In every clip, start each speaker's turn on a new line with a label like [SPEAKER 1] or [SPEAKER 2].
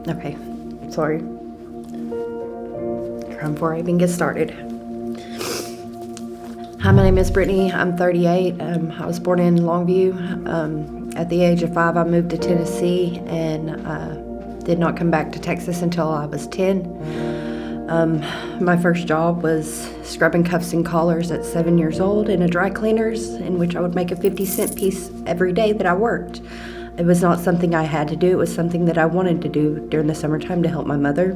[SPEAKER 1] Okay, sorry. Before I even get started. Hi, my name is Britnie. I'm 38. I was born in Longview. At the age of 5, I moved to Tennessee and did not come back to Texas until I was 10. My first job was scrubbing cuffs and collars at 7 years old in a dry cleaner's, in which I would make a 50-cent piece every day that I worked. It was not something I had to do. It was something that I wanted to do during the summertime to help my mother.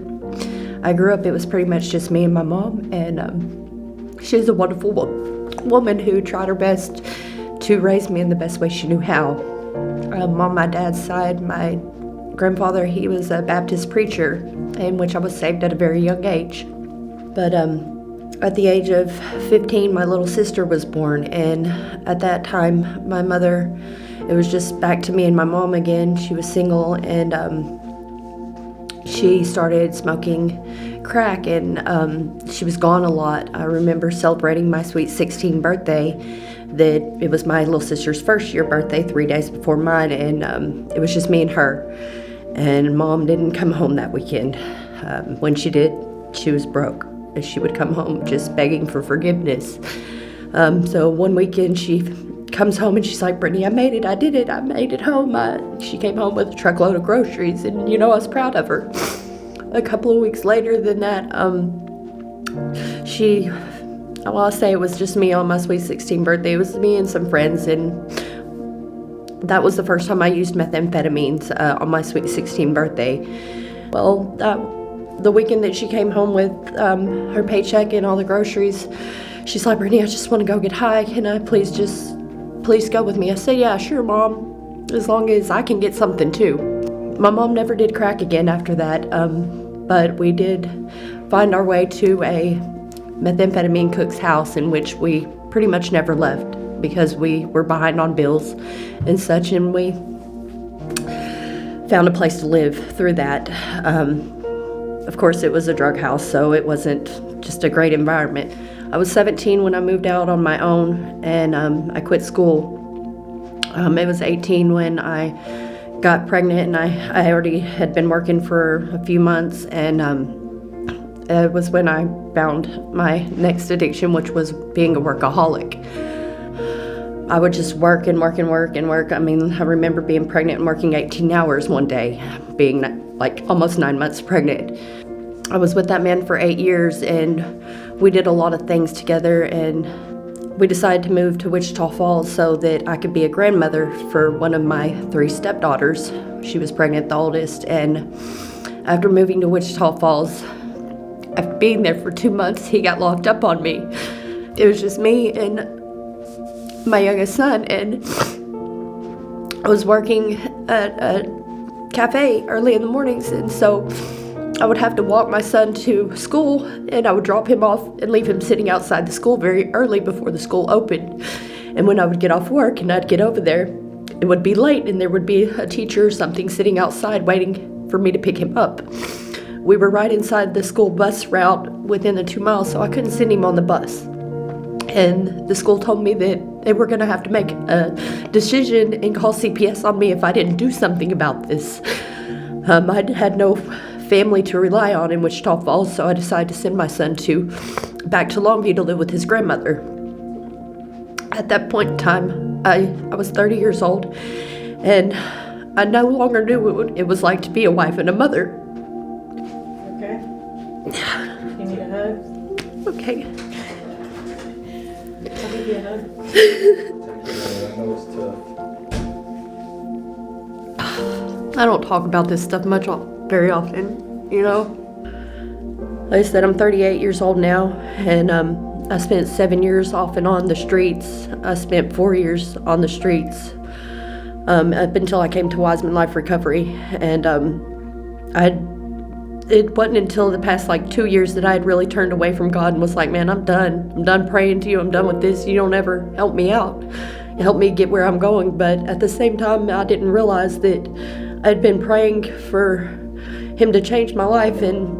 [SPEAKER 1] I grew up, it was pretty much just me and my mom, and she's a wonderful woman who tried her best to raise me in the best way she knew how. On my dad's side, my grandfather, he was a Baptist preacher, in which I was saved at a very young age. But at the age of 15, my little sister was born, and at that time, my mother, it was just back to me and my mom again. She was single, and she started smoking crack, and she was gone a lot. I remember celebrating my sweet 16th birthday, that it was my little sister's first year birthday 3 days before mine, and it was just me and her. And Mom didn't come home that weekend. When she did, she was broke. And she would come home just begging for forgiveness. So one weekend she comes home and she's like, "Britnie, I made it, I did it, I made it home." She came home with a truckload of groceries, and I was proud of her. A couple of weeks later than that, I'll say it was just me on my sweet 16th birthday. It was me and some friends, and that was the first time I used methamphetamines on my sweet 16th birthday. Well, the weekend that she came home with her paycheck and all the groceries, she's like, "Britnie, I just want to go get high. Can I please go with me?" I said, "Yeah, sure, Mom, as long as I can get something too." My mom never did crack again after that, but we did find our way to a methamphetamine cook's house, in which we pretty much never left because we were behind on bills and such, and we found a place to live through that. Of course, it was a drug house, so it wasn't just a great environment. I was 17 when I moved out on my own, and I quit school. It was 18 when I got pregnant, and I already had been working for a few months, and it was when I found my next addiction, which was being a workaholic. I would just work and work and work and work. I mean, I remember being pregnant and working 18 hours one day, being like almost 9 months pregnant. I was with that man for 8 years, and we did a lot of things together, and we decided to move to Wichita Falls so that I could be a grandmother for one of my 3 stepdaughters. She was pregnant, the oldest, and after moving to Wichita Falls, after being there for 2 months, he got locked up on me. It was just me and my youngest son, and I was working at a cafe early in the mornings, and so I would have to walk my son to school, and I would drop him off and leave him sitting outside the school very early before the school opened. And when I would get off work and I'd get over there, it would be late, and there would be a teacher or something sitting outside waiting for me to pick him up. We were right inside the school bus route within the 2 miles, so I couldn't send him on the bus. And the school told me that they were going to have to make a decision and call CPS on me if I didn't do something about this. I had no family to rely on in Wichita Falls, so I decided to send my son back to Longview to live with his grandmother. At that point in time, I was 30 years old, and I no longer knew what it was like to be a wife and a mother.
[SPEAKER 2] Okay. You need a hug?
[SPEAKER 1] Okay.
[SPEAKER 2] I'll give you a hug.
[SPEAKER 3] I know it's tough.
[SPEAKER 1] I don't talk about this stuff very often, Like I said, I'm 38 years old now, and I spent 7 years off and on the streets. I spent 4 years on the streets up until I came to Wiseman Life Recovery, and it wasn't until the past 2 years that I had really turned away from God and was like, "Man, I'm done. I'm done praying to you. I'm done with this. You don't ever help me out. You help me get where I'm going." But at the same time, I didn't realize that I'd been praying for him to change my life, and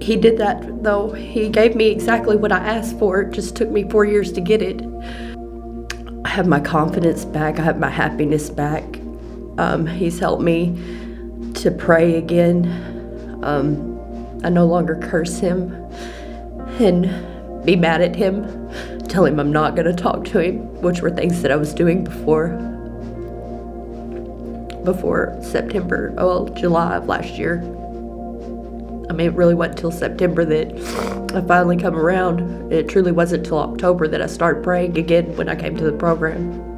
[SPEAKER 1] he did that, though. He gave me exactly what I asked for. It just took me 4 years to get it. I have my confidence back. I have my happiness back. He's helped me to pray again. I no longer curse him and be mad at him, tell him I'm not going to talk to him, which were things that I was doing before July of last year. I mean, it really wasn't until September that I finally come around. It truly wasn't until October that I started praying again when I came to the program.